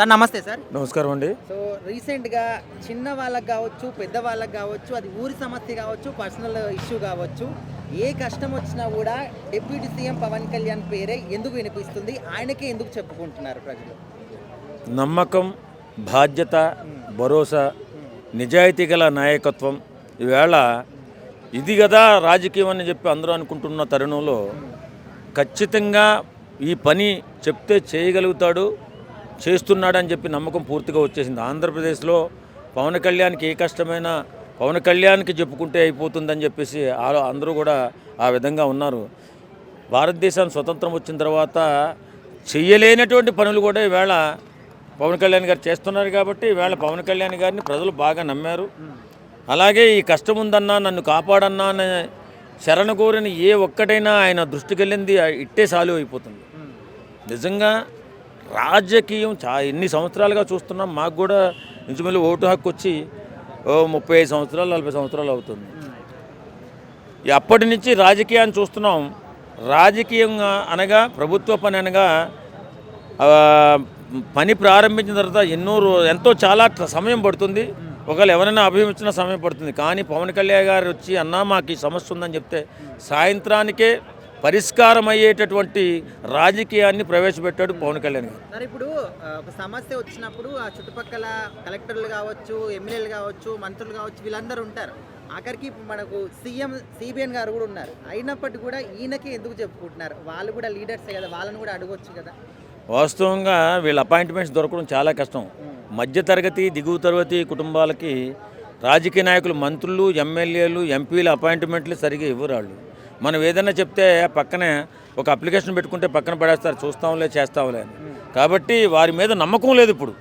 Sir నమస్తే sir. నమస్కారం అండి. సో రీసెంట్గా చిన్న వాళ్ళకి కావచ్చు, పెద్ద వాళ్ళకి కావచ్చు, అది ఊరి సమస్య కావచ్చు, పర్సనల్ ఇష్యూ కావచ్చు, ఏ కష్టం వచ్చినా కూడా డిప్యూటీ సీఎం పవన్ కళ్యాణ్ పేరే ఎందుకు వినిపిస్తుంది, ఆయనకే ఎందుకు చెప్పుకుంటున్నారు ప్రజలు? నమ్మకం, బాధ్యత, భరోసా, నిజాయితీ గల నాయకత్వం. ఈవేళ ఇది కదా రాజకీయం అని చెప్పి అందరూ అనుకుంటున్న తరుణంలో ఖచ్చితంగా ఈ పని చెప్తే చేయగలుగుతాడు, చేస్తున్నాడని చెప్పి నమ్మకం పూర్తిగా వచ్చేసింది. ఆంధ్రప్రదేశ్లో పవన్ కళ్యాణ్కి ఏ కష్టమైనా పవన్ కళ్యాణ్కి చెప్పుకుంటే అయిపోతుందని చెప్పేసి అందరూ కూడా ఆ విధంగా ఉన్నారు. భారతదేశానికి స్వతంత్రం వచ్చిన తర్వాత చెయ్యలేనటువంటి పనులు కూడా ఈవేళ పవన్ కళ్యాణ్ గారు చేస్తున్నారు. కాబట్టి ఈవేళ పవన్ కళ్యాణ్ గారిని ప్రజలు బాగా నమ్మారు. అలాగే ఈ కష్టం ఉందన్నా, నన్ను కాపాడన్నా అని శరణ కోరిన ఏ ఒక్కటైనా ఆయన దృష్టికి వెళ్ళింది ఇట్టే సాలు అయిపోతుంది. నిజంగా రాజకీయం ఎన్ని సంవత్సరాలుగా చూస్తున్నాం. మాకు కూడా ఇంచుమిల్లి ఓటు హక్కు వచ్చి 35 సంవత్సరాలు 40 సంవత్సరాలు అవుతుంది. అప్పటి నుంచి రాజకీయాన్ని చూస్తున్నాం. రాజకీయం అనగా ప్రభుత్వ పని అనగా పని ప్రారంభించిన తర్వాత ఎంతో చాలా సమయం పడుతుంది. ఒకవేళ ఎవరైనా అభిమించిన సమయం పడుతుంది. కానీ పవన్ కళ్యాణ్ గారు వచ్చి అన్నా మాకు ఈ సమస్య ఉందని చెప్తే సాయంత్రానికే పరిష్కారం అయ్యేటటువంటి రాజకీయాన్ని ప్రవేశపెట్టాడు పవన్ కళ్యాణ్ గారు. సార్ ఇప్పుడు ఒక సమస్య వచ్చినప్పుడు ఆ చుట్టుపక్కల కలెక్టర్లు కావచ్చు, ఎమ్మెల్యేలు కావచ్చు, మంత్రులు కావచ్చు, వీళ్ళందరూ ఉంటారు. ఆఖరికి మనకు సీఎం సిబిఎన్ గారు కూడా ఉన్నారు. అయినప్పటికీ కూడా ఈయనకే ఎందుకు చెప్పుకుంటున్నారు? వాళ్ళు కూడా లీడర్సే కదా, వాళ్ళని కూడా అడగొచ్చు కదా. వాస్తవంగా వీళ్ళ అపాయింట్మెంట్స్ దొరకడం చాలా కష్టం. మధ్యతరగతి దిగువ తరగతి కుటుంబాలకి రాజకీయ నాయకులు, మంత్రులు, ఎమ్మెల్యేలు, ఎంపీల అపాయింట్మెంట్లు సరిగా ఇవ్వరు. వాళ్ళు మనం ఏదైనా చెప్తే పక్కనే ఒక అప్లికేషన్ పెట్టుకుంటే పక్కన పడేస్తారు, చూస్తాంలే చేస్తాంలే అని. కాబట్టి వారి మీద నమ్మకం లేదు. ఇప్పుడు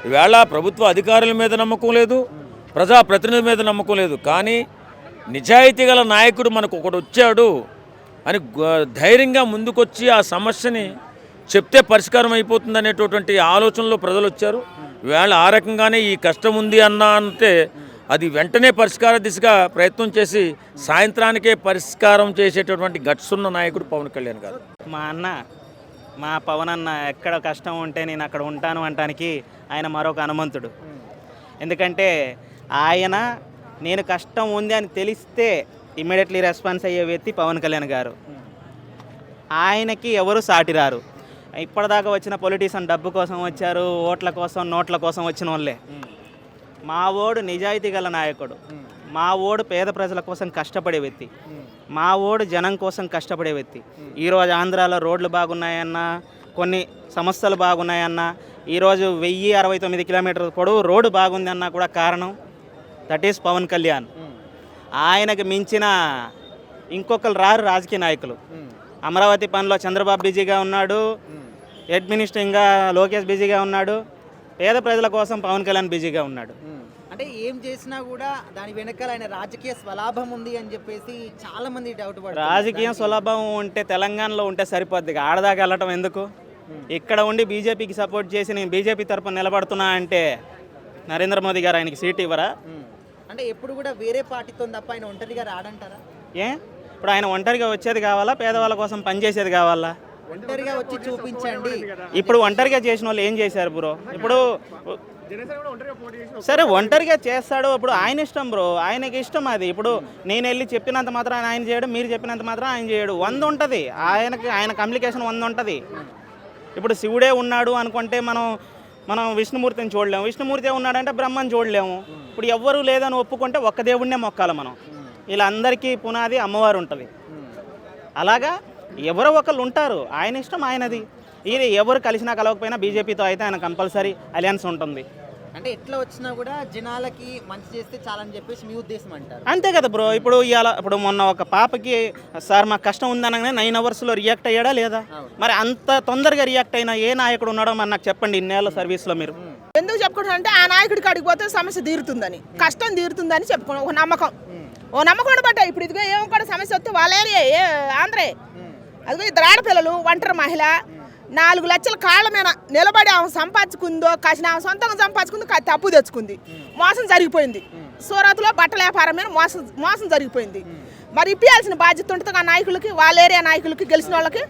ఈవేళ ప్రభుత్వ అధికారుల మీద నమ్మకం లేదు, ప్రజాప్రతినిధుల మీద నమ్మకం లేదు. కానీ నిజాయితీ గల నాయకుడు మనకు ఒకడు వచ్చాడు అని ధైర్యంగా ముందుకొచ్చి ఆ సమస్యని చెప్తే పరిష్కారం అయిపోతుంది అనేటటువంటి ఆలోచనలో ప్రజలు వచ్చారు. ఈవేళ ఆ రకంగానే ఈ కష్టం ఉంది అన్నా అంటే అది వెంటనే పరిష్కార దిశగా ప్రయత్నం చేసి సాయంత్రానికే పరిష్కారం చేసేటటువంటి గట్స్ ఉన్న నాయకుడు పవన్ కళ్యాణ్ గారు. మా పవన్ అన్న ఎక్కడ కష్టం ఉంటే నేను అక్కడ ఉంటాను అనటానికి ఆయన మరొక హనుమంతుడు. ఎందుకంటే ఆయన నేను కష్టం ఉంది అని తెలిస్తే ఇమ్మీడియట్లీ రెస్పాన్స్ అయ్యే వ్యక్తి పవన్ కళ్యాణ్ గారు. ఆయనకి ఎవరు సాటిరారు. ఇప్పటిదాకా వచ్చిన పొలిటీషియన్ డబ్బు కోసం వచ్చారు, ఓట్ల కోసం, నోట్ల కోసం వచ్చిన వాళ్ళే. మా ఓడు నిజాయితీ గల నాయకుడు, మా ఓడు పేద ప్రజల కోసం కష్టపడే వ్యక్తి, మా ఓడు జనం కోసం కష్టపడే వ్యక్తి. ఈరోజు ఆంధ్రాలో రోడ్లు బాగున్నాయన్నా, కొన్ని సమస్యలు బాగున్నాయన్నా, ఈరోజు 1069 కిలోమీటర్ల పొడవు రోడ్డు బాగుంది అన్నా కూడా కారణం దట్ ఈస్ పవన్ కళ్యాణ్. ఆయనకు మించిన ఇంకొకరు రారు రాజకీయ నాయకులు. అమరావతి పనిలో చంద్రబాబు బిజీగా ఉన్నాడు, అడ్మినిస్ట్రేటివ్గా లోకేష్ బిజీగా ఉన్నాడు, పేద ప్రజల కోసం పవన్ కళ్యాణ్ బిజీగా ఉన్నాడు. అంటే ఏం చేసినా కూడా దాని వెనకాల ఆయన రాజకీయ స్వలాభం ఉంది అని చెప్పేసి చాలా మంది డౌట్ పడుతున్నారు. రాజకీయ స్వలాభం ఉంటే తెలంగాణలో ఉంటే సరిపోద్ది, ఆడదాకా వెళ్ళటం ఎందుకు? ఇక్కడ ఉండి బీజేపీకి సపోర్ట్ చేసి నేను బీజేపీ తరపున నిలబడుతున్నా అంటే నరేంద్ర మోదీ గారు ఆయనకి సీట్ ఇవ్వరా? అంటే ఎప్పుడు కూడా వేరే పార్టీతో తప్ప ఆయన ఒంటరిగా రాడంటారా? ఇప్పుడు ఆయన ఒంటరిగా వచ్చేది కావాలా, పేదవాళ్ళ కోసం పనిచేసేది కావాలా? ఒంటరిగా వచ్చి చూపించండి. ఇప్పుడు ఒంటరిగా చేసిన వాళ్ళు ఏం చేశారు బ్రో? ఇప్పుడు సరే ఒంటరిగా చేస్తాడు, ఇప్పుడు ఆయన ఇష్టం బ్రో, ఆయనకి ఇష్టం అది. ఇప్పుడు నేను వెళ్ళి చెప్పినంత మాత్రం ఆయన చేయడు, మీరు చెప్పినంత మాత్రం ఆయన చేయడు. 100 ఉంటుంది ఆయన కమ్యూనికేషన్ 100 ఉంటుంది. ఇప్పుడు శివుడే ఉన్నాడు అనుకుంటే మనం విష్ణుమూర్తిని చూడలేము, విష్ణుమూర్తి ఉన్నాడంటే బ్రహ్మని చూడలేము. ఇప్పుడు ఎవ్వరూ లేదని ఒప్పుకుంటే ఒక్క దేవుడినే మొక్కాలి మనం. వీళ్ళందరికీ పునాది అమ్మవారు ఉంటుంది. అలాగా ఎవరో ఒకళ్ళు ఉంటారు, ఆయన ఇష్టం ఆయనది. ఇది ఎవరు కలిసినా కలవకపోయినా బీజేపీతో అయితే ఆయన కంపల్సరీ అలయన్స్ ఉంటుంది. అంటే ఎట్లా వచ్చినా కూడా జనాలకి మంచి చేస్తే చాలని చెప్పేసి మీ ఉద్దేశం అంటారు? అంతే కదా బ్రో. ఇప్పుడు మొన్న ఒక పాపకి సార్ మాకు కష్టం ఉందనగానే 9 అవర్స్లో రియాక్ట్ అయ్యాడా లేదా? మరి అంత తొందరగా రియాక్ట్ అయిన ఏ నాయకుడు ఉన్నాడో మరి నాకు చెప్పండి ఇన్నేళ్ళ సర్వీస్లో మీరు. ఎందుకు చెప్పుకుంటారంటే ఆ నాయకుడికి అడిగిపోతే సమస్య తీరుతుందని, కష్టం తీరుతుందని చెప్పుకున్నాం. ఒక నమ్మకం బట్ట ఇప్పుడు ఇదిగో ఏమో కూడా సమస్య వస్తే వాళ్ళ ఏరియా ఆంధ్రే. అదిగో 2 ఆడపిల్లలు, ఒంటరి మహిళ, 4 లక్షల కాళ్ళ మీద నిలబడి ఆమె సంపాదించుకుందో, కాసిన ఆమె సొంతంగా సంపాదించుకుంది, తప్పు తెచ్చుకుంది, మోసం జరిగిపోయింది. సూరత్లో బట్టల వ్యాపారం మీద మోసం జరిగిపోయింది. మరి ఇప్పించాల్సిన బాధ్యత ఉంటుంది ఆ నాయకులకి, వాళ్ళ ఏరియా నాయకులకి, గెలిచిన వాళ్ళకి.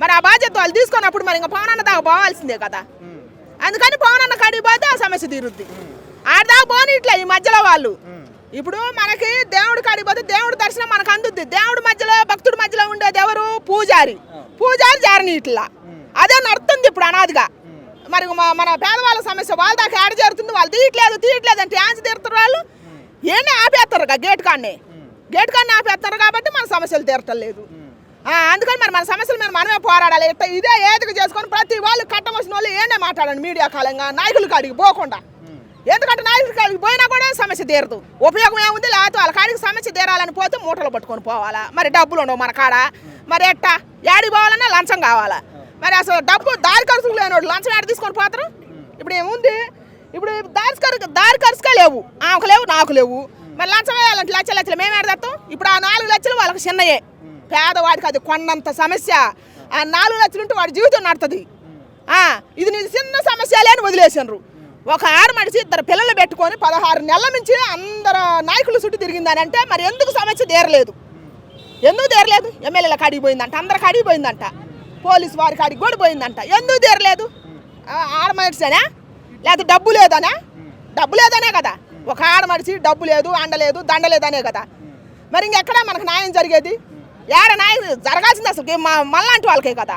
మరి ఆ బాధ్యత వాళ్ళు తీసుకున్నప్పుడు మరి ఇంకా పవన్ అన్న దాకా పోవాల్సిందే కదా. అందుకని పవన్ అన్న కాడికి పోతే ఆ సమస్య తీరుద్ది. ఆడదాకా పోని ఇట్లా ఈ మధ్యలో వాళ్ళు ఇప్పుడు మనకి దేవుడి కాడికి పోతే దేవుడి దర్శనం మనకు అందుద్ది. దేవుడి మధ్యలో భక్తుడి మధ్యలో ఉండేది ఎవరు? పూజారి జారని ఇట్లా అదే నడుతుంది ఇప్పుడు అనాదిగా. మరి మన పేదవాళ్ళ సమస్య వాళ్ళ దాకా ఏడ చేరుతుంది? వాళ్ళు తీయట్లేదు అంటే యాంచి తీరుతారు వాళ్ళు. ఏనే ఆపేస్తారు గేట్ కాడనే ఆపేస్తారు కాబట్టి మన సమస్యలు తీరటం లేదు. అందుకని మరి మన సమస్యల మీద మనమే పోరాడాలి. ఇదే ఏదిగా చేసుకొని ప్రతి వాళ్ళు కట్టం వచ్చిన వాళ్ళు ఏనే మాట్లాడండి మీడియా కాలంగా నాయకుల కాడికి పోకుండా. ఎందుకంటే నాయకుల కాడికి పోయినా కూడా సమస్య తీరదు. ఉపయోగం ఏముంది? లేకపోతే వాళ్ళ కాడికి సమస్య తీరాలని పోతే మూటలు పట్టుకొని పోవాలా? మరి డబ్బులు ఉండవు మన కాడ. మరి ఎట్టా ఏడికి పోవాలన్నా లంచం కావాలా? మరి అసలు డబ్బు దారి ఖర్చులు లేనివాడు లంచం ఏడ తీసుకొని పోతారు? ఇప్పుడు ఏముంది? ఇప్పుడు దారి ఖర్చుగా లేవు, ఆమెకు లేవు, నాకు లేవు. మరి లంచం వేయాలంటే లక్షలు మేము ఏడతాం. ఇప్పుడు ఆ 4 లక్షలు వాళ్ళకి చిన్నయే, పేదవాడికి అది కొండంత సమస్య. ఆ 4 లక్షలు ఉంటే వాడి జీవితం నడుతుంది. ఇది నీకు చిన్న సమస్య లేని వదిలేసినారు. ఒక ఆడమడిచి 2 పిల్లలు పెట్టుకొని 16 నెలల నుంచి అందరు నాయకులు చుట్టూ తిరిగిందని అంటే మరి ఎందుకు సమస్య తీరలేదు? ఎమ్మెల్యేల కాడికి పోయిందంట, అందరి కాడికి పోయిందంట, పోలీసు వారి కాడికి కూడా పోయిందంట. ఎందుకు తీరలేదు? ఆడమడిచేనా లేకపోతే డబ్బు లేదనే కదా. ఒక ఆడమడిచి డబ్బు లేదు, అండలేదు, దండలేదనే కదా. మరి ఇంకెక్కడ మనకు న్యాయం జరిగేది? ఏడ న్యాయం జరగాల్సింది అసలు మళ్ళాంటి వాళ్ళకే కదా.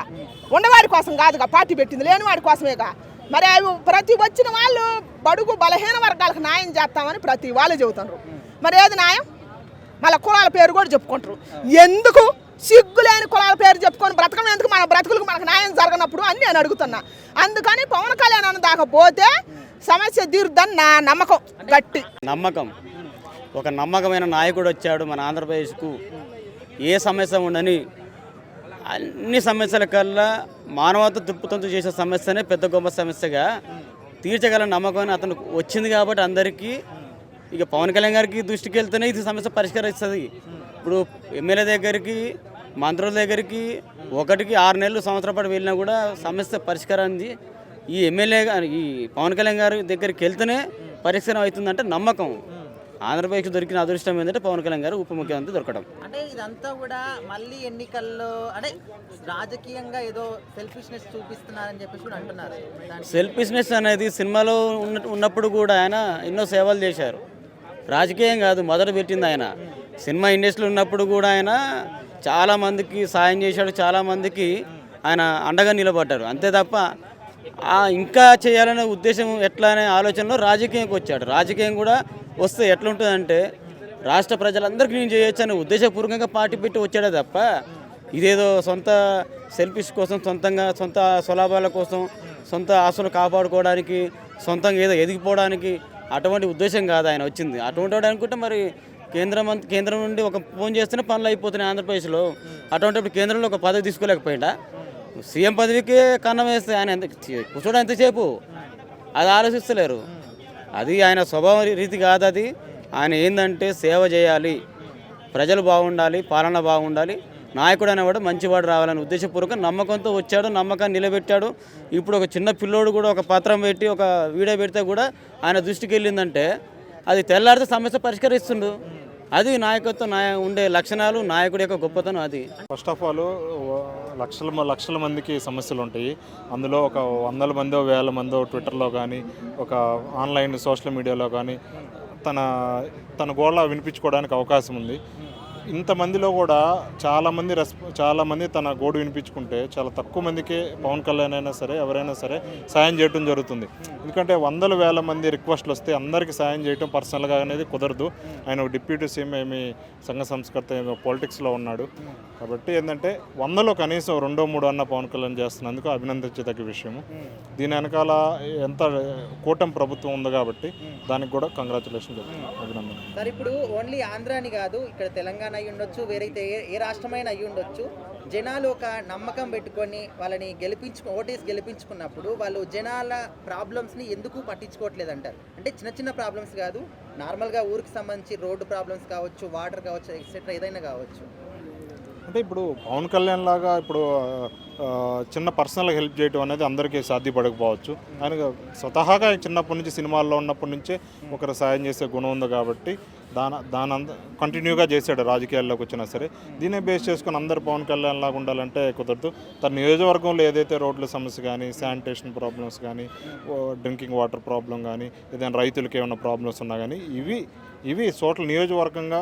ఉండవాడి కోసం కాదుగా పార్టీ పెట్టింది, లేని వాడి కోసమేగా. మరి అవి ప్రతి వచ్చిన వాళ్ళు బడుగు బలహీన వర్గాలకు న్యాయం చేస్తామని ప్రతి వాళ్ళు చెబుతున్నారు. మరి ఏది న్యాయం? మళ్ళీ కులాల పేరు కూడా చెప్పుకుంటారు. ఎందుకు సిగ్గులేని కులాల పేరు చెప్పుకొని బ్రతకం ఎందుకు? మన బ్రతుకులకు మనకు న్యాయం జరగనప్పుడు అని నేను అడుగుతున్నా. అందుకని పవన్ కళ్యాణ్ అన్న దాకా పోతే సమస్య తీరుద్దని నా నమ్మకం, గట్టి నమ్మకం. ఒక నమ్మకమైన నాయకుడు వచ్చాడు మన ఆంధ్రప్రదేశ్కు. ఏ సమస్య ఉండని అన్ని సమస్యల కల్లా మానవత తృప్తితో చేసే సమస్యనే పెద్ద గొప్ప సమస్యగా తీర్చగల నమ్మకం అతను వచ్చింది. కాబట్టి అందరికీ ఇక పవన్ కళ్యాణ్ గారికి దృష్టికి వెళ్తేనే ఇది సమస్య పరిష్కరిస్తుంది. ఇప్పుడు ఎమ్మెల్యే దగ్గరికి, మంత్రుల దగ్గరికి 6 నెలలు సంవత్సరం పాటు వెళ్ళినా కూడా సమస్య పరిష్కారాన్ని ఈ ఎమ్మెల్యే ఈ పవన్ కళ్యాణ్ గారి దగ్గరికి వెళ్తేనే పరిష్కారం అవుతుందంటే నమ్మకం. ఆంధ్రప్రదేశ్ దొరికిన అదృష్టం ఏంటంటే పవన్ కళ్యాణ్ గారు ఉప ముఖ్యమంత్రి దొరకడం. అంటే ఇదంతా కూడా మళ్ళీ ఎన్నికల్లో అంటే రాజకీయంగా ఏదో సెల్ఫిష్నెస్ చూపిస్తున్నారని చెప్పేసి కూడా అంటున్నారు. సెల్ఫిష్నెస్ అనేది సినిమాలో ఉన్నప్పుడు కూడా ఆయన ఎన్నో సేవలు చేశారు. రాజకీయం కాదు మొదలు పెట్టింది ఆయన. సినిమా ఇండస్ట్రీలో ఉన్నప్పుడు కూడా ఆయన చాలామందికి సాయం చేశాడు, చాలామందికి ఆయన అండగా నిలబడ్డారు. అంతే తప్ప ఇంకా చేయాలనే ఉద్దేశం ఎట్లా అనే ఆలోచనలో రాజకీయంకి వచ్చాడు. రాజకీయం కూడా వస్తే ఎట్లుంటుందంటే రాష్ట్ర ప్రజలందరికీ నేను చేయొచ్చు అనే ఉద్దేశపూర్వకంగా పార్టీ పెట్టి వచ్చాడే తప్ప ఇదేదో సొంత సెల్ఫిష్ కోసం, సొంత స్వలాభాల కోసం, సొంత ఆస్తులు కాపాడుకోవడానికి, సొంతంగా ఏదో ఎదిగిపోవడానికి అటువంటి ఉద్దేశం కాదు ఆయన వచ్చింది. అటువంటి వాడు అనుకుంటే మరి కేంద్రం నుండి ఒక ఫోన్ చేస్తేనే పనులు అయిపోతున్నాయి ఆంధ్రప్రదేశ్లో. అటువంటిప్పుడు కేంద్రంలో ఒక పదవి తీసుకోలేకపోయిందా? సీఎం పదవికి కన్నం వేస్తే ఆయన కూర్చోడం ఎంతసేపు అది ఆలోచిస్తలేరు. అది ఆయన స్వభావ రీతి కాదు. అది ఆయన ఏంటంటే సేవ చేయాలి, ప్రజలు బాగుండాలి, పాలన బాగుండాలి, నాయకుడు అనేవాడు మంచివాడు రావాలని ఉద్దేశపూర్వక నమ్మకంతో వచ్చాడు, నమ్మకాన్ని నిలబెట్టాడు. ఇప్పుడు ఒక చిన్న పిల్లోడు కూడా ఒక పత్రం పెట్టి ఒక వీడియో పెడితే కూడా ఆయన దృష్టికి వెళ్ళిందంటే అది తెల్లారితే సమస్య పరిష్కరిస్తుండు. అది నాయకత్వం ఉండే లక్షణాలు, నాయకుడి యొక్క గొప్పతనం అది. ఫస్ట్ ఆఫ్ ఆల్ లక్షల మందికి సమస్యలు ఉంటాయి. అందులో ఒక 100 మందో 1000 మందో ట్విట్టర్లో కానీ, ఒక ఆన్లైన్ సోషల్ మీడియాలో కానీ తన గోళ్ళ వినిపించుకోవడానికి అవకాశం ఉంది. ఇంతమందిలో కూడా చాలామంది తన గోడు వినిపించుకుంటే చాలా తక్కువ మందికే పవన్ కళ్యాణ్ అయినా సరే ఎవరైనా సరే సాయం చేయడం జరుగుతుంది. ఎందుకంటే 100,000 మంది రిక్వెస్ట్లు వస్తే అందరికీ సాయం చేయడం పర్సనల్గా అనేది కుదరదు. ఆయన ఒక డిప్యూటీ సీఎం, ఏమి సంఘ సంస్కర్త, ఏమో పాలిటిక్స్లో ఉన్నాడు. కాబట్టి ఏంటంటే 100లో కనీసం 2-3 అన్న పవన్ కళ్యాణ్ చేస్తున్నందుకు అభినందించదగ్గ విషయము. దీని వెనకాల ఎంత కూటమి ప్రభుత్వం ఉంది కాబట్టి దానికి కూడా కంగ్రాచులేషన్ చెప్తున్నాను, అభినందన. సార్ ఇప్పుడు ఓన్లీ ఆంధ్రాని కాదు, ఇక్కడ తెలంగాణ అయి ఉండొచ్చు, వేరే ఏ రాష్ట్రమైనా అయి ఉండొచ్చు, జనాలు ఒక నమ్మకం పెట్టుకొని వాళ్ళని ఓటేసి గెలిపించుకున్నప్పుడు వాళ్ళు జనాల ప్రాబ్లమ్స్ని ఎందుకు పట్టించుకోవట్లేదు అంటారు. అంటే చిన్న ప్రాబ్లమ్స్ కాదు, నార్మల్గా ఊరికి సంబంధించి రోడ్డు ప్రాబ్లమ్స్ కావచ్చు, వాటర్ కావచ్చు, ఎక్సెట్రా ఏదైనా కావచ్చు. అంటే ఇప్పుడు పవన్ కళ్యాణ్ లాగా ఇప్పుడు చిన్న పర్సనల్గా హెల్ప్ చేయడం అనేది అందరికీ సాధ్యపడకపోవచ్చు. ఆయన స్వతహాగా చిన్నప్పటి నుంచి సినిమాల్లో ఉన్నప్పటి నుంచే ఒకరు సాయం చేసే గుణం ఉంది కాబట్టి దాని కంటిన్యూగా చేశాడు రాజకీయాల్లోకి వచ్చినా సరే. దీన్నే బేస్ చేసుకొని అందరు పవన్ కళ్యాణ్ లాగా ఉండాలంటే కుదరదు. తన నియోజకవర్గంలో ఏదైతే రోడ్ల సమస్య కానీ, శానిటేషన్ ప్రాబ్లమ్స్ కానీ, డ్రింకింగ్ వాటర్ ప్రాబ్లం కానీ, ఏదైనా రైతులకి ఏమైనా ప్రాబ్లమ్స్ ఉన్నా కానీ ఇవి చోట్ల నియోజకవర్గంగా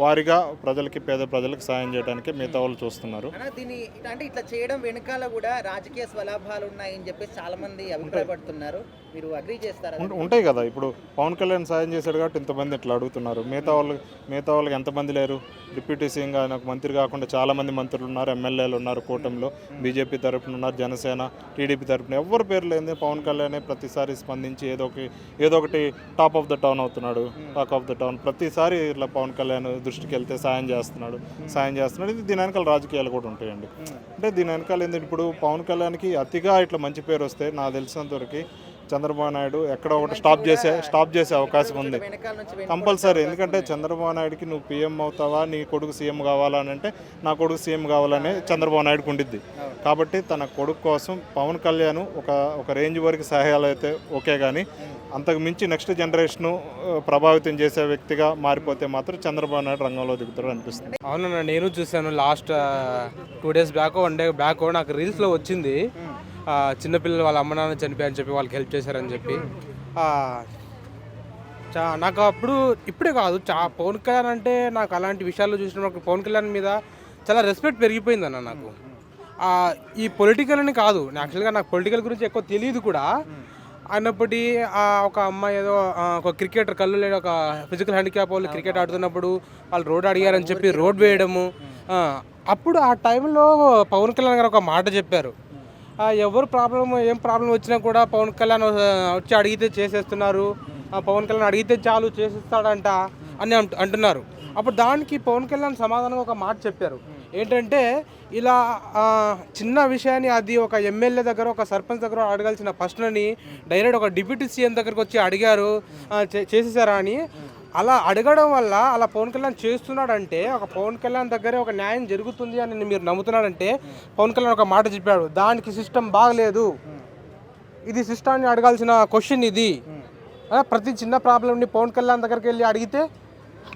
వారిగా ప్రజలకి, పేద ప్రజలకు సాయం చేయడానికి మిగతా వాళ్ళు చూస్తున్నారు. దీన్ని అంటే ఇట్లా చేయడం వెనకాల కూడా రాజకీయ స్వలాభాలు ఉన్నాయని చెప్పేసి చాలా మంది అభిప్రాయపడుతున్నారు. మీరు అగ్రీ చేస్తారా? ఉంటాయి కదా. ఇప్పుడు పవన్ కళ్యాణ్ సాయం చేశాడు కాబట్టి ఇంతమంది ఇట్లా అడుగుతున్నారు. మిగతా వాళ్ళకి ఎంతమంది లేరు? డిప్యూటీ సీఎంగా ఒక మంత్రి కాకుండా చాలామంది మంత్రులు ఉన్నారు, ఎమ్మెల్యేలు ఉన్నారు కూటమిలో. బీజేపీ తరఫున ఉన్నారు, జనసేన, టీడీపీ తరఫున ఎవరి పేరు లేదు. పవన్ కళ్యాణ్ ప్రతిసారి స్పందించి ఏదో ఒకటి టాప్ ఆఫ్ ద టౌన్ అవుతున్నాడు. టాక్ ఆఫ్ ద టౌన్ ప్రతిసారి ఇట్లా పవన్ కళ్యాణ్ దృష్టికి వెళ్తే సాయం చేస్తున్నాడు. ఇది దీని వెనకాల రాజకీయాలు కూడా ఉంటాయండి. అంటే దీని వెనకాల ఏంటంటే ఇప్పుడు పవన్ కళ్యాణ్కి అతిగా ఇట్లా మంచి పేరు వస్తే నాకు తెలిసినంతవరకు చంద్రబాబు నాయుడు ఎక్కడో ఒకటి స్టాప్ చేసే అవకాశం ఉంది కంపల్సరీ. ఎందుకంటే చంద్రబాబు నాయుడుకి నువ్వు పీఎం అవుతావా, నీ కొడుకు సీఎం కావాలని అంటే నా కొడుకు సీఎం కావాలని చంద్రబాబు నాయుడుకు ఉండిద్ది. కాబట్టి తన కొడుకు కోసం పవన్ కళ్యాణ్ ఒక రేంజ్ వరకు సహాయాలు అయితే ఓకే, కానీ అంతకు మించి నెక్స్ట్ జనరేషను ప్రభావితం చేసే వ్యక్తిగా మారిపోతే మాత్రం చంద్రబాబు నాయుడు రంగంలో దిగుతాడు అనిపిస్తుంది. అవునన్నా, నేను చూశాను. Last 2 days back, 1 day back నాకు రీల్స్లో వచ్చింది. చిన్నపిల్లలు వాళ్ళ అమ్మ నాన్న చనిపోయారని చెప్పి వాళ్ళకి హెల్ప్ చేశారని చెప్పి. నాకు అప్పుడు ఇప్పుడే కాదు, పవన్ కళ్యాణ్ అంటే నాకు అలాంటి విషయాల్లో చూసినప్పుడు పవన్ కళ్యాణ్ మీద చాలా రెస్పెక్ట్ పెరిగిపోయిందన్న నాకు. ఈ పొలిటికల్ అని కాదు, యాక్చువల్గా నాకు పొలిటికల్ గురించి ఎక్కువ తెలియదు కూడా. అయినప్పటి ఒక అమ్మాయి ఏదో ఒక క్రికెటర్ కళ్ళు లేని ఒక ఫిజికల్ హ్యాండిక్యాప్ వాళ్ళు క్రికెట్ ఆడుతున్నప్పుడు వాళ్ళు రోడ్ అడిగారని చెప్పి రోడ్ వేయడము. అప్పుడు ఆ టైంలో పవన్ కళ్యాణ్ గారు ఒక మాట చెప్పారు, ఎవరు ఏం ప్రాబ్లం వచ్చినా కూడా పవన్ కళ్యాణ్ వచ్చి అడిగితే చేసేస్తున్నారు, పవన్ కళ్యాణ్ అడిగితే చాలు చేసేస్తాడంట అని అంటున్నారు. అప్పుడు దానికి పవన్ కళ్యాణ్ సమాధానంగా ఒక మాట చెప్పారు. ఏంటంటే ఇలా చిన్న విషయాన్ని అది ఒక ఎమ్మెల్యే దగ్గర, ఒక సర్పంచ్ దగ్గర అడగాల్సిన ప్రశ్నని డైరెక్ట్ ఒక డిప్యూటీ సీఎం దగ్గరకు వచ్చి అడిగారు, చేసేసారా అని. అలా అడగడం వల్ల అలా పవన్ కళ్యాణ్ చేస్తున్నాడంటే ఒక పవన్ కళ్యాణ్ దగ్గరే ఒక న్యాయం జరుగుతుంది అని మీరు నమ్ముతున్నాడంటే పవన్ కళ్యాణ్ ఒక మాట చెప్పాడు, దానికి సిస్టమ్ బాగలేదు, ఇది సిస్టాన్ని అడగాల్సిన క్వశ్చన్ ఇది. ప్రతి చిన్న ప్రాబ్లమ్ని పవన్ కళ్యాణ్ దగ్గరికి వెళ్ళి అడిగితే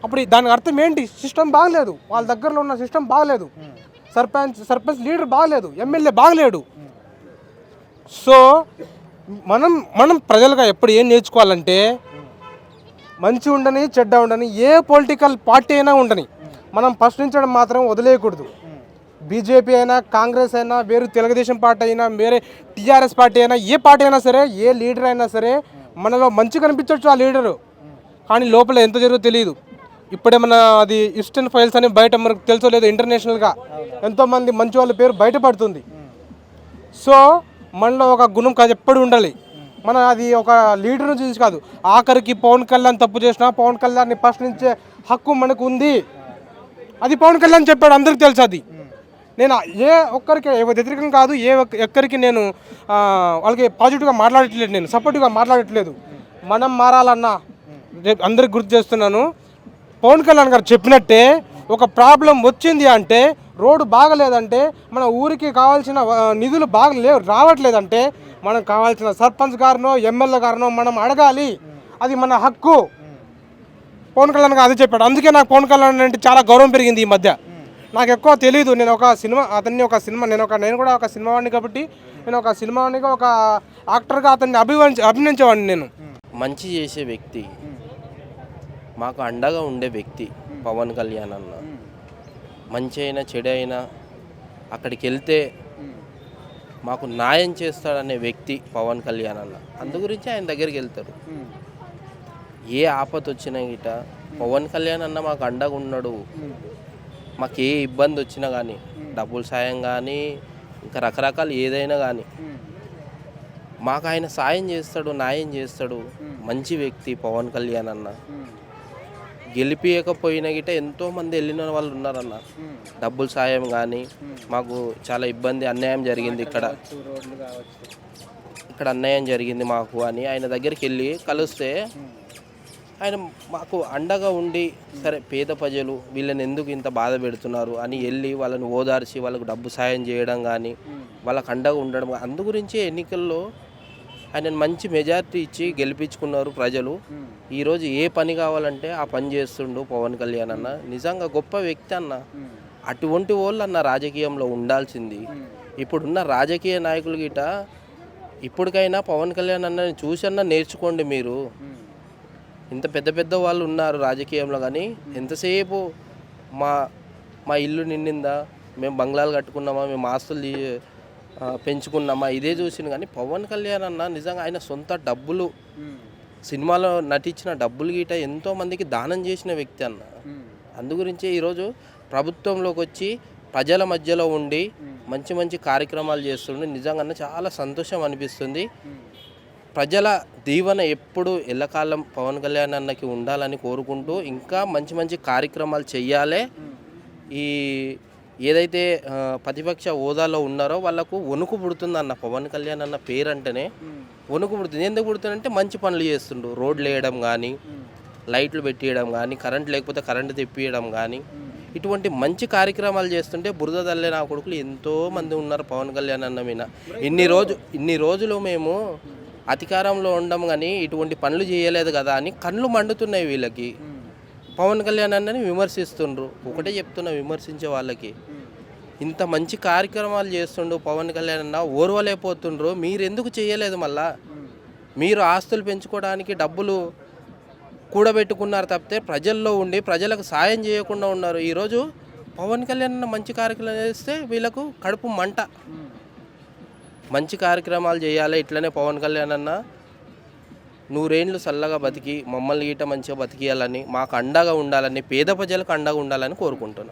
అప్పుడు దానికి అర్థం ఏంటి? సిస్టమ్ బాగలేదు, వాళ్ళ దగ్గరలో ఉన్న సిస్టమ్ బాగలేదు, సర్పంచ్ లీడర్ బాగలేదు, ఎమ్మెల్యే బాగలేడు. సో మనం ప్రజలుగా ఎప్పుడు ఏం నేర్చుకోవాలంటే మంచి ఉండని చెడ్డ ఉండని ఏ పొలిటికల్ పార్టీ అయినా ఉండని మనం ప్రశ్నించడం మాత్రం వదిలేయకూడదు. బీజేపీ అయినా, కాంగ్రెస్ అయినా, వేరే తెలుగుదేశం పార్టీ అయినా, వేరే టీఆర్ఎస్ పార్టీ అయినా, ఏ పార్టీ అయినా సరే, ఏ లీడర్ అయినా సరే మనలో మంచి కనిపించవచ్చు ఆ లీడరు, కానీ లోపల ఎంత జరుగుతుందో తెలియదు. ఇప్పుడేమన్నా అది ఈస్టర్న్ ఫైల్స్ అని బయట మనకు తెలుసో లేదు, ఇంటర్నేషనల్గా ఎంతోమంది మంచి వాళ్ళ పేరు బయటపడుతుంది. సో మనలో ఒక గుణం ఎప్పుడు ఉండాలి. మన అది ఒక లీడర్ను చూసి కాదు, ఆఖరికి పవన్ కళ్యాణ్ తప్పు చేసినా పవన్ కళ్యాణ్ని ప్రశ్నించే హక్కు మనకు ఉంది. అది పవన్ కళ్యాణ్ చెప్పాడు, అందరికీ తెలుసు. అది నేను ఏ ఒక్కరికి వ్యతిరేకం కాదు, ఒక్కరికి నేను వాళ్ళకి పాజిటివ్గా మాట్లాడట్లేదు, నేను సపోర్టివ్గా మాట్లాడట్లేదు. మనం మారాలన్నా అందరికి గుర్తు చేస్తున్నాను, పవన్ కళ్యాణ్ గారు చెప్పినట్టే ఒక ప్రాబ్లం వచ్చింది అంటే, రోడ్డు బాగలేదంటే, మన ఊరికి కావాల్సిన నిధులు రావట్లేదంటే మనకు కావాల్సిన సర్పంచ్ గారినో ఎమ్మెల్యే గారినో మనం అడగాలి, అది మన హక్కు. పవన్ కళ్యాణ్ గారు అది చెప్పాడు. అందుకే నాకు పవన్ కళ్యాణ్ అంటే చాలా గౌరవం పెరిగింది ఈ మధ్య. నాకు ఎక్కువ తెలియదు, నేను కూడా ఒక సినిమా వాడిని కాబట్టి నేను ఒక సినిమా వాడినిగా, ఒక యాక్టర్గా అతన్ని అభినందించేవాడిని. నేను మంచి చేసే వ్యక్తి, మాకు అండగా ఉండే వ్యక్తి పవన్ కళ్యాణ్ అన్న. మంచి అయినా చెడు అయినా అక్కడికి వెళ్తే మాకు న్యాయం చేస్తాడనే వ్యక్తి పవన్ కళ్యాణ్ అన్న. అందు గురించి ఆయన దగ్గరికి వెళ్తారు. ఏ ఆపద వచ్చినా గిట పవన్ కళ్యాణ్ అన్న మాకు అండగా ఉన్నాడు. మాకు ఏ ఇబ్బంది వచ్చినా కానీ, డబ్బుల సాయం కానీ, ఇంకా రకరకాలు ఏదైనా కానీ మాకు ఆయన సాయం చేస్తాడు, న్యాయం చేస్తాడు. మంచి వ్యక్తి పవన్ కళ్యాణ్ అన్న. గెలిపియకపోయినా గిట ఎంతోమంది వెళ్ళిన వాళ్ళు ఉన్నారన్న. డబ్బుల సాయం కానీ, మాకు చాలా ఇబ్బంది, అన్యాయం జరిగింది, ఇక్కడ అన్యాయం జరిగింది మాకు అని ఆయన దగ్గరికి వెళ్ళి కలిస్తే ఆయన మాకు అండగా ఉండి, సరే పేద ప్రజలు వీళ్ళని ఎందుకు ఇంత బాధ పెడుతున్నారు అని వెళ్ళి వాళ్ళని ఓదార్చి వాళ్ళకు డబ్బు సాయం చేయడం కానీ, వాళ్ళకు అండగా ఉండడం. అందు గురించి ఎన్నికల్లో ఆయనను మంచి మెజారిటీ ఇచ్చి గెలిపించుకున్నారు ప్రజలు. ఈరోజు ఏ పని కావాలంటే ఆ పని చేస్తుండు పవన్ కళ్యాణ్ అన్న. నిజంగా గొప్ప వ్యక్తి అన్న. అటువంటి వాళ్ళు అన్న రాజకీయంలో ఉండాల్సింది. ఇప్పుడున్న రాజకీయ నాయకులు గిట ఇప్పటికైనా పవన్ కళ్యాణ్ అన్నని చూసన్నా నేర్చుకోండి మీరు. ఇంత పెద్ద పెద్ద వాళ్ళు ఉన్నారు రాజకీయంలో, కానీ ఎంతసేపు మా మా ఇల్లు నిండిందా, మేము బంగ్లాలు కట్టుకున్నామా, మేము ఆస్తులు పెంచుకున్నామా, ఇదే చూసింది. కానీ పవన్ కళ్యాణ్ అన్న నిజంగా ఆయన సొంత డబ్బులు, సినిమాలో నటించిన డబ్బులు గీట ఎంతోమందికి దానం చేసిన వ్యక్తి అన్న. అందుగురించే ఈరోజు ప్రభుత్వంలోకి వచ్చి ప్రజల మధ్యలో ఉండి మంచి మంచి కార్యక్రమాలు చేస్తుండే. నిజంగా చాలా సంతోషం అనిపిస్తుంది. ప్రజల దీవెన ఎప్పుడు ఎల్లకాలం పవన్ కళ్యాణ్ అన్నకి ఉండాలని కోరుకుంటూ ఇంకా మంచి మంచి కార్యక్రమాలు చెయ్యాలి. ఈ ఏదైతే ప్రతిపక్ష హోదాలో ఉన్నారో వాళ్ళకు వణుకు పుడుతుంది అన్న. పవన్ కళ్యాణ్ అన్న పేరు అంటేనే వణుకు పుడుతుంది. ఎందుకు పుడుతుందంటే మంచి పనులు చేస్తుండు. రోడ్లు వేయడం కానీ, లైట్లు పెట్టియడం కానీ, కరెంట్ లేకపోతే కరెంటు తెప్పియడం కానీ, ఇటువంటి మంచి కార్యక్రమాలు చేస్తుంటే బురద తల్లే నా కొడుకులు ఎంతోమంది ఉన్నారు పవన్ కళ్యాణ్ అన్న మీద. ఇన్ని రోజులు మేము అధికారంలో ఉండం కానీ ఇటువంటి పనులు చేయలేదు కదా అని కళ్ళు మండుతున్నాయి వీళ్ళకి. పవన్ కళ్యాణ్ అన్నని విమర్శిస్తుండ్రు. ఒకటే చెప్తున్నా విమర్శించే వాళ్ళకి, ఇంత మంచి కార్యక్రమాలు చేస్తుండ్రు పవన్ కళ్యాణ్ అన్న, ఓర్వలేకపోతుండ్రు. మీరు ఎందుకు చేయలేదు? మళ్ళా మీరు ఆస్తులు పెంచుకోవడానికి డబ్బులు కూడబెట్టుకున్నారు తప్పితే ప్రజల్లో ఉండి ప్రజలకు సాయం చేయకుండా ఉన్నారు. ఈరోజు పవన్ కళ్యాణ్ అన్న మంచి కార్యక్రమాలు చేస్తే వీళ్ళకు కడుపు మంట. మంచి కార్యక్రమాలు చేయాలి. ఇట్లనే పవన్ కళ్యాణ్ అన్న 100 ఏళ్ళు చల్లగా బతికి మమ్మల్ని గీట మంచిగా బతికియాలని, మాకు అండగా ఉండాలని, పేద ప్రజలకు అండగా ఉండాలని కోరుకుంటున్నాను.